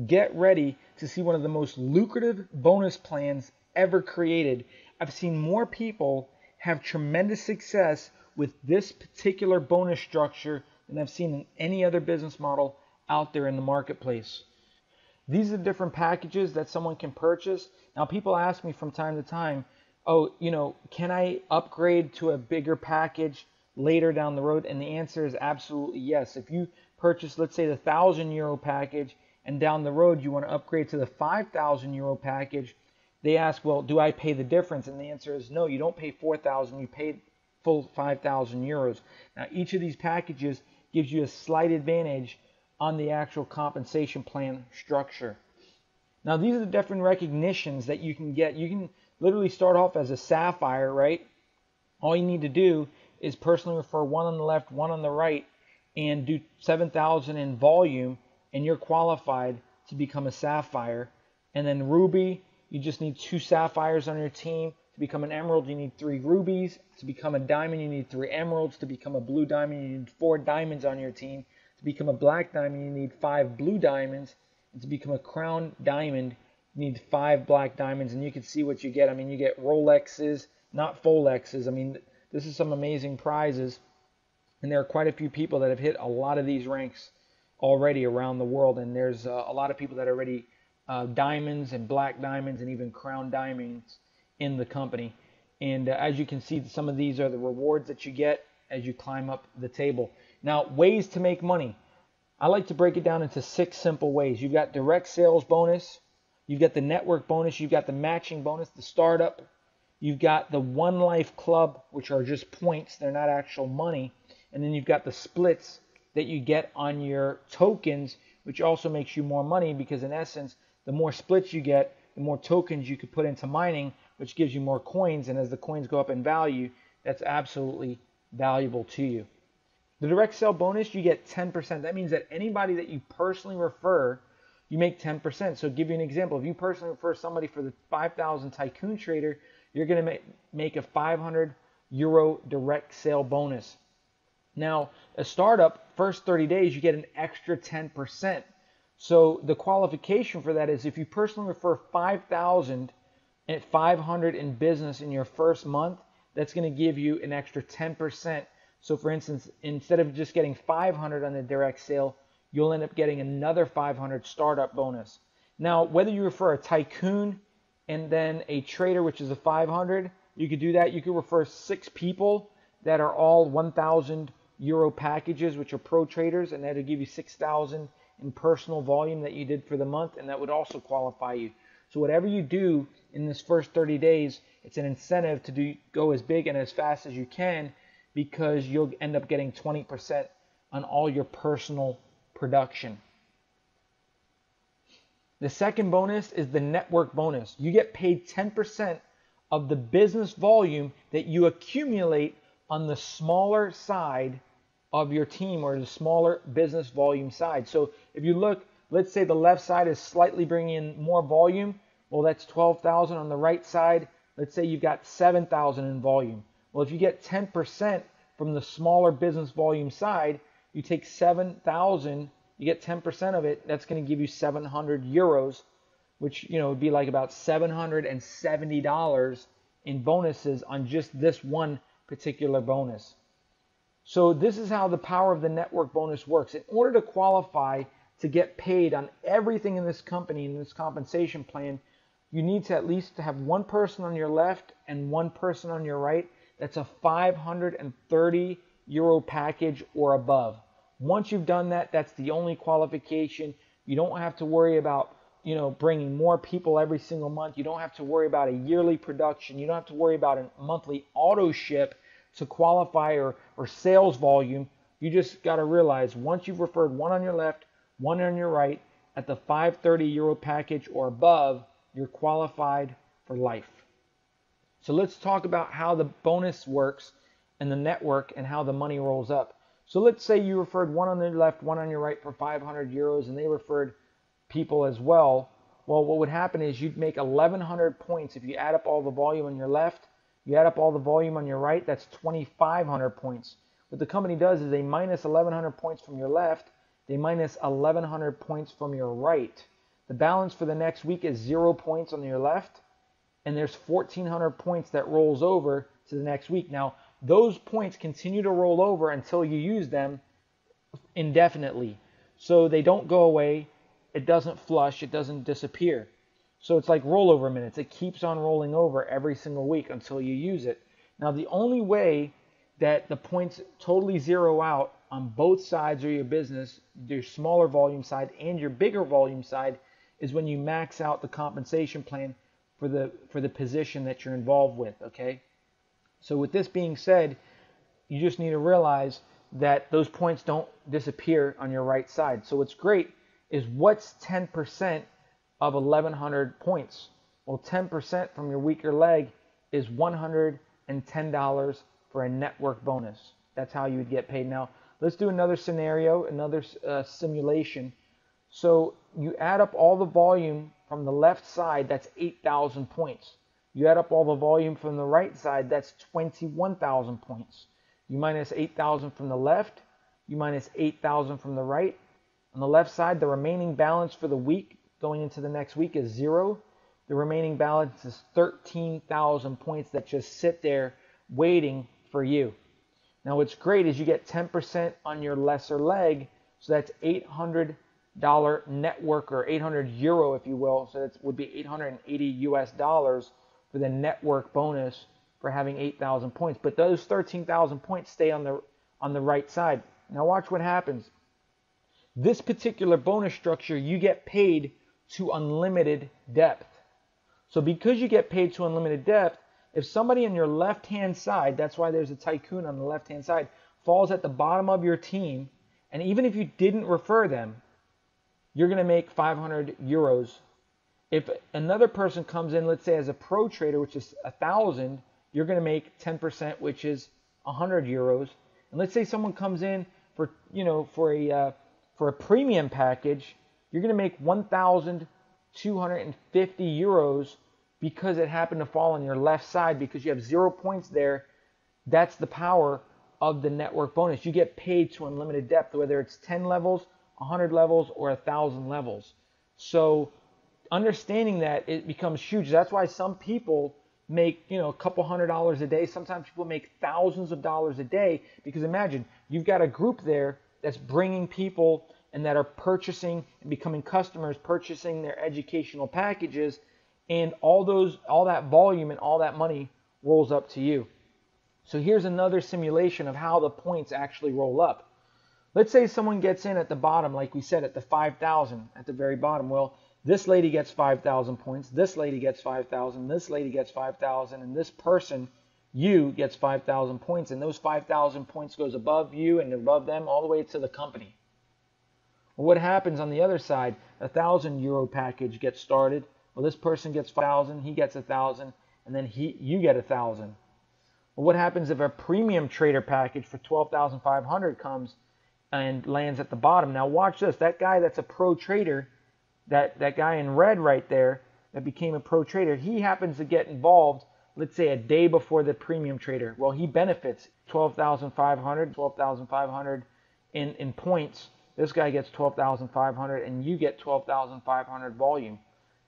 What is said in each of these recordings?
get ready to see one of the most lucrative bonus plans ever created. I've seen more people have tremendous success with this particular bonus structure than I've seen in any other business model out there in the marketplace. These are different packages that someone can purchase. Now, people ask me from time to time, oh, can I upgrade to a bigger package later down the road? And the answer is absolutely yes. If you purchase, let's say, the €1,000 package, and down the road you want to upgrade to the €5,000 package, they ask, well, do I pay the difference? And the answer is no, you don't pay 4,000, you pay full €5,000. Now, each of these packages gives you a slight advantage on the actual compensation plan structure. Now, these are the different recognitions that you can get. You can literally start off as a sapphire, right? All you need to do is personally refer one on the left, one on the right, and do 7,000 in volume, and you're qualified to become a sapphire. And then ruby, you just need 2 sapphires on your team. To become an emerald, you need 3 rubies. To become a diamond, you need 3 emeralds. To become a blue diamond, you need 4 diamonds on your team. To become a black diamond, you need 5 blue diamonds. And to become a crown diamond, you need 5 black diamonds. And you can see what you get. I mean, you get Rolexes, not Folexes. I mean, this is some amazing prizes. And there are quite a few people that have hit a lot of these ranks already around the world. And there's a lot of people that are already diamonds and black diamonds and even crown diamonds in the company. And as you can see, some of these are the rewards that you get as you climb up the table. Now, ways to make money. I like to break it down into 6 simple ways. You've got direct sales bonus, you've got the network bonus, you've got the matching bonus, the startup, you've got the Onelife club, which are just points, they're not actual money, and then you've got the splits that you get on your tokens, which also makes you more money because in essence, the more splits you get, the more tokens you could put into mining, which gives you more coins, and as the coins go up in value, that's absolutely valuable to you. The direct sale bonus, you get 10%. That means that anybody that you personally refer, you make 10%. So to give you an example, if you personally refer somebody for the 5,000 Tycoon Trader, you're going to make a €500 direct sale bonus. Now, a startup, first 30 days, you get an extra 10%. So the qualification for that is if you personally refer 5,000 at 500 in business in your first month, that's going to give you an extra 10%. So for instance, instead of just getting 500 on the direct sale, you'll end up getting another 500 startup bonus. Now, whether you refer a tycoon and then a trader, which is a 500, you could do that. You could refer 6 people that are all €1,000 packages, which are pro traders, and that'll give you 6,000 in personal volume that you did for the month, and that would also qualify you. So whatever you do in this first 30 days, it's an incentive to go as big and as fast as you can, because you'll end up getting 20% on all your personal production. The second bonus is the network bonus. You get paid 10% of the business volume that you accumulate on the smaller side of your team, or the smaller business volume side. So if you look, let's say the left side is slightly bringing in more volume. Well, that's 12,000 on the right side. Let's say you've got 7,000 in volume. Well, if you get 10% from the smaller business volume side, you take 7,000, you get 10% of it, that's going to give you €700, which would be like about $770 in bonuses on just this one particular bonus. So this is how the power of the network bonus works. In order to qualify to get paid on everything in this company, in this compensation plan, you need to at least have one person on your left and one person on your right. That's a €530 package or above. Once you've done that, that's the only qualification. You don't have to worry about bringing more people every single month. You don't have to worry about a yearly production. You don't have to worry about a monthly auto ship to qualify or sales volume. You just got to realize once you've referred one on your left, one on your right at the €530 package or above, you're qualified for life. So let's talk about how the bonus works and the network and how the money rolls up. So let's say you referred one on the left, one on your right for €500, and they referred people as well. Well, what would happen is you'd make 1,100 points if you add up all the volume on your left, you add up all the volume on your right, that's 2,500 points. What the company does is they minus 1,100 points from your left, they minus 1,100 points from your right. the balance for the next week is 0 points on your left, and there's 1,400 points that rolls over to the next week. Now, those points continue to roll over until you use them indefinitely. So they don't go away, it doesn't flush, it doesn't disappear. So it's like rollover minutes. It keeps on rolling over every single week until you use it. Now, the only way that the points totally zero out on both sides of your business, your smaller volume side and your bigger volume side, is when you max out the compensation plan for the position that you're involved with, okay? So with this being said, you just need to realize that those points don't disappear on your right side. So what's great is, what's 10% of 1,100 points? Well, 10% from your weaker leg is $110 for a network bonus. That's how you would get paid. Now, let's do another scenario, another simulation. So you add up all the volume from the left side, that's 8,000 points. You add up all the volume from the right side, that's 21,000 points. You minus 8,000 from the left, you minus 8,000 from the right. On the left side, the remaining balance for the week going into the next week is 0. The remaining balance is 13,000 points that just sit there waiting for you. Now, what's great is you get 10% on your lesser leg, so that's $800 network, or 800 euro, if you will. So that would be 880 US dollars for the network bonus for having 8,000 points. But those 13,000 points stay on the right side. Now watch what happens. This particular bonus structure, you get paid to unlimited depth. So because you get paid to unlimited depth, if somebody on your left-hand side, that's why there's a tycoon on the left-hand side, falls at the bottom of your team, and even if you didn't refer them, you're going to make 500 euros. If another person comes in, let's say as a pro trader, which is 1,000, you're going to make 10%, which is 100 euros. And let's say someone comes in for a premium package, you're going to make 1,250 euros because it happened to fall on your left side, because you have 0 points there. That's the power of the network bonus. You get paid to unlimited depth, whether it's 10 levels, 100 levels, or 1,000 levels. So understanding that, it becomes huge. That's why some people make, a couple $100 a day. Sometimes people make thousands of dollars a day, because imagine, you've got a group there that's bringing people and that are purchasing and becoming customers, purchasing their educational packages, and all that volume and all that money rolls up to you. So here's another simulation of how the points actually roll up. Let's say someone gets in at the bottom, like we said, at the 5,000 at the very bottom. Well, this lady gets 5,000 points, this lady gets 5,000, this lady gets 5,000, and this person, you, gets 5,000 points, and those 5,000 points goes above you and above them all the way to the company. Well, what happens on the other side? A 1,000 euro package gets started. Well, this person gets 5,000, he gets 1,000, and then you get 1,000. Well, what happens if a premium trader package for 12,500 comes and lands at the bottom? Now watch this. That guy that's a pro trader, that guy in red right there that became a pro trader, he happens to get involved, let's say a day before the premium trader. Well, he benefits 12,500 in points. This guy gets 12,500, and you get 12,500 volume.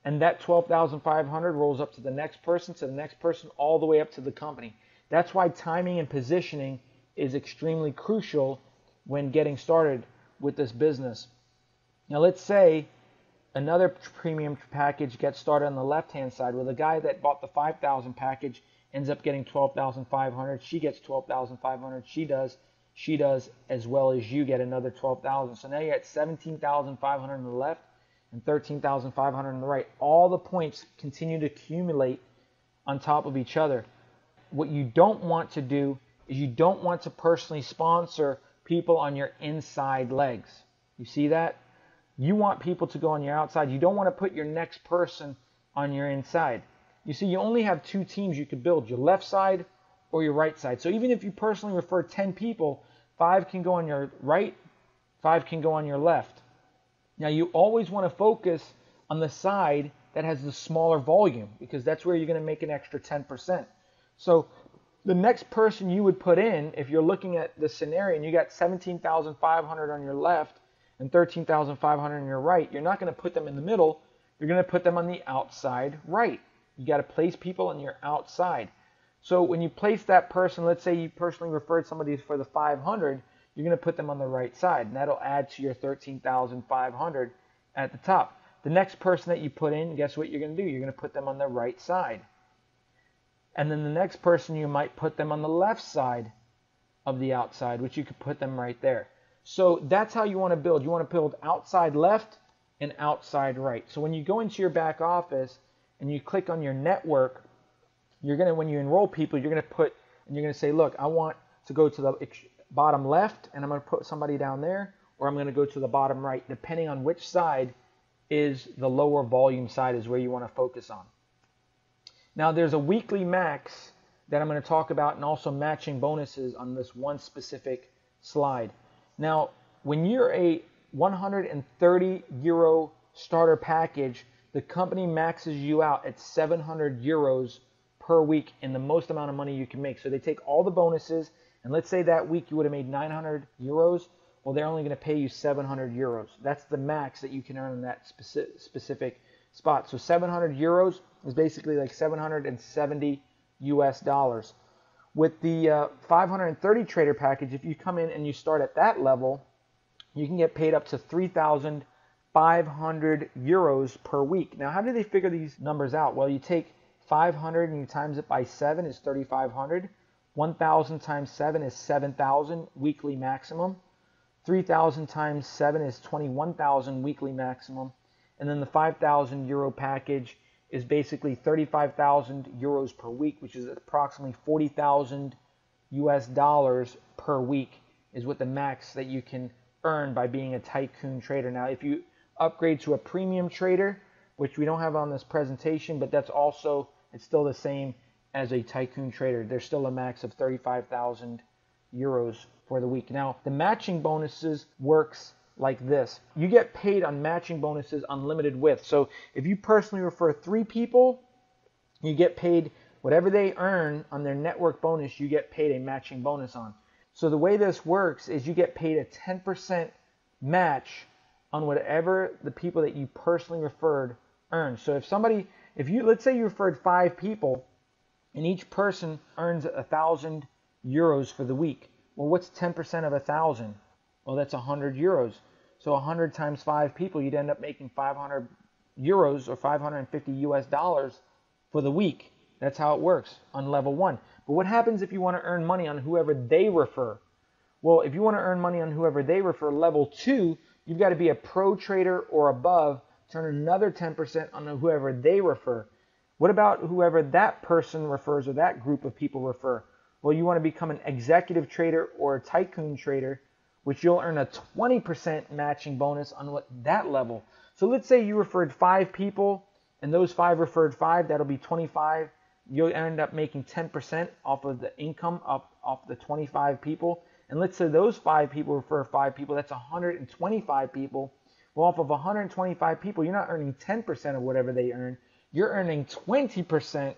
And that 12,500 rolls up to the next person, all the way up to the company. That's why timing and positioning is extremely crucial when getting started with this business. Now let's say another premium package gets started on the left-hand side. Well, the guy that bought the 5,000 package ends up getting 12,500. She gets 12,500. She does as well as you get another 12,000. So now you're at 17,500 on the left and 13,500 on the right. All the points continue to accumulate on top of each other. What you don't want to do is you don't want to personally sponsor people on your inside legs. You see that? You want people to go on your outside. You don't want to put your next person on your inside. You see, you only have 2 teams you could build, your left side or your right side. So even if you personally refer 10 people, 5 can go on your right, 5 can go on your left. Now you always want to focus on the side that has the smaller volume, because that's where you're going to make an extra 10%. So the next person you would put in, if you're looking at the scenario and you got 17,500 on your left and 13,500 on your right, you're not going to put them in the middle. You're going to put them on the outside right. You got to place people on your outside. So when you place that person, let's say you personally referred somebody for the 500, you're going to put them on the right side, and that'll add to your 13,500 at the top. The next person that you put in, guess what you're going to do? You're going to put them on the right side. And then the next person, you might put them on the left side of the outside, which you could put them right there. So that's how you want to build. You want to build outside left and outside right. So when you go into your back office and you click on your network, you're going to, when you enroll people, you're going to put, and you're going to say, look, I want to go to the bottom left, and I'm going to put somebody down there, or I'm going to go to the bottom right, depending on which side is the lower volume side is where you want to focus on. Now there's a weekly max that I'm going to talk about, and also matching bonuses on this one specific slide. Now, when you're a 130 euro starter package, the company maxes you out at 700 euros per week in the most amount of money you can make. So they take all the bonuses, and let's say that week you would have made 900 euros. Well, they're only going to pay you 700 euros. That's the max that you can earn in that specific spot. So 700 euros is basically like 770 US dollars. With the 530 trader package, if you come in and you start at that level, you can get paid up to 3,500 euros per week. Now, how do they figure these numbers out? Well, you take 500 and you times it by 7 is 3,500. 1,000 times 7 is 7,000 weekly maximum. 3,000 times 7 is 21,000 weekly maximum. And then the 5,000 euro package is basically 35,000 euros per week, which is approximately 40,000 US dollars per week is what the max that you can earn by being a tycoon trader. Now, if you upgrade to a premium trader, which we don't have on this presentation, but that's also, it's still the same as a tycoon trader. There's still a max of 35,000 euros for the week. Now, the matching bonuses works like this. You get paid on matching bonuses unlimited with. So if you personally refer 3 people, you get paid whatever they earn on their network bonus, you get paid a matching bonus on. So the way this works is you get paid a 10% match on whatever the people that you personally referred earn. So if you, let's say you referred 5 people and each person earns 1,000 euros for the week. Well, what's 10% of 1,000? Well, that's 100 euros. So 100 times 5 people, you'd end up making 500 euros or 550 US dollars for the week. That's how it works on level 1. But what happens if you want to earn money on whoever they refer? Well, if you want to earn money on whoever they refer, level 2, you've got to be a pro trader or above to earn another 10% on whoever they refer. What about whoever that person refers or that group of people refer? Well, you want to become an executive trader or a tycoon trader, which you'll earn a 20% matching bonus on that level. So let's say you referred 5 people and those 5 referred 5, that'll be 25. You'll end up making 10% off of the income off the 25 people. And let's say those 5 people refer 5 people, that's 125 people. Well, off of 125 people, you're not earning 10% of whatever they earn. You're earning 20%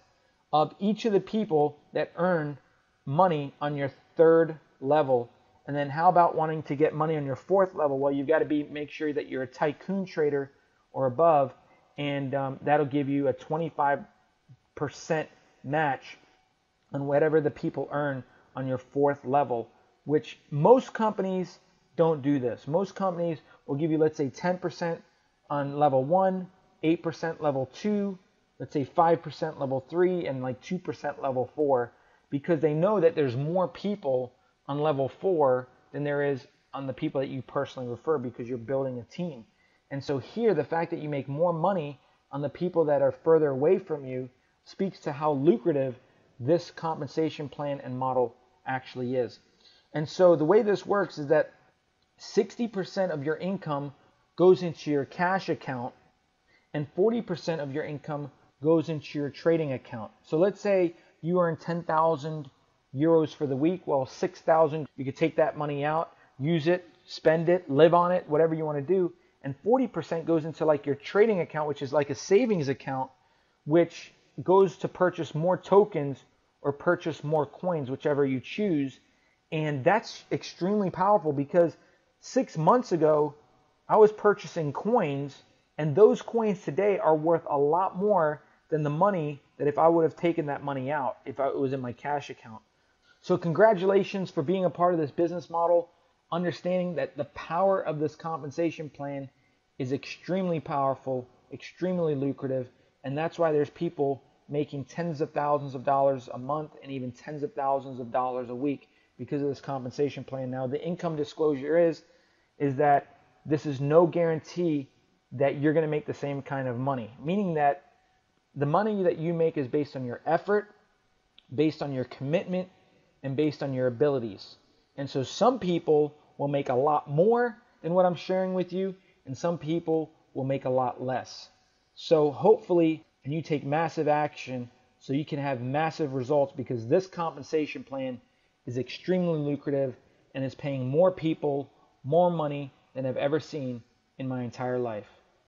of each of the people that earn money on your 3rd level. And then how about wanting to get money on your 4th level? Well, you've got to make sure that you're a tycoon trader or above, and that'll give you a 25% match on whatever the people earn on your 4th level, which most companies don't do this. Most companies will give you, let's say, 10% on level 1, 8% level 2, let's say 5% level 3, and like 2% level 4, because they know that there's more people on level 4 than there is on the people that you personally refer, because you're building a team. And so here, the fact that you make more money on the people that are further away from you speaks to how lucrative this compensation plan and model actually is. And so the way this works is that 60% of your income goes into your cash account and 40% of your income goes into your trading account. So let's say you earn 10,000 euros for the week. Well, 6,000, you could take that money out, use it, spend it, live on it, whatever you want to do. And 40% goes into like your trading account, which is like a savings account, which goes to purchase more tokens or purchase more coins, whichever you choose. And that's extremely powerful, because 6 months ago, I was purchasing coins, and those coins today are worth a lot more than the money that if I would have taken that money out, if it was in my cash account. So congratulations for being a part of this business model, understanding that the power of this compensation plan is extremely powerful, extremely lucrative, and that's why there's people making tens of thousands of dollars a month and even tens of thousands of dollars a week because of this compensation plan. Now, the income disclosure is that this is no guarantee that you're going to make the same kind of money, meaning that the money that you make is based on your effort, based on your commitment, and based on your abilities. And so some people will make a lot more than what I'm sharing with you, and some people will make a lot less. So hopefully, and you take massive action so you can have massive results, because this compensation plan is extremely lucrative and is paying more people more money than I've ever seen in my entire life.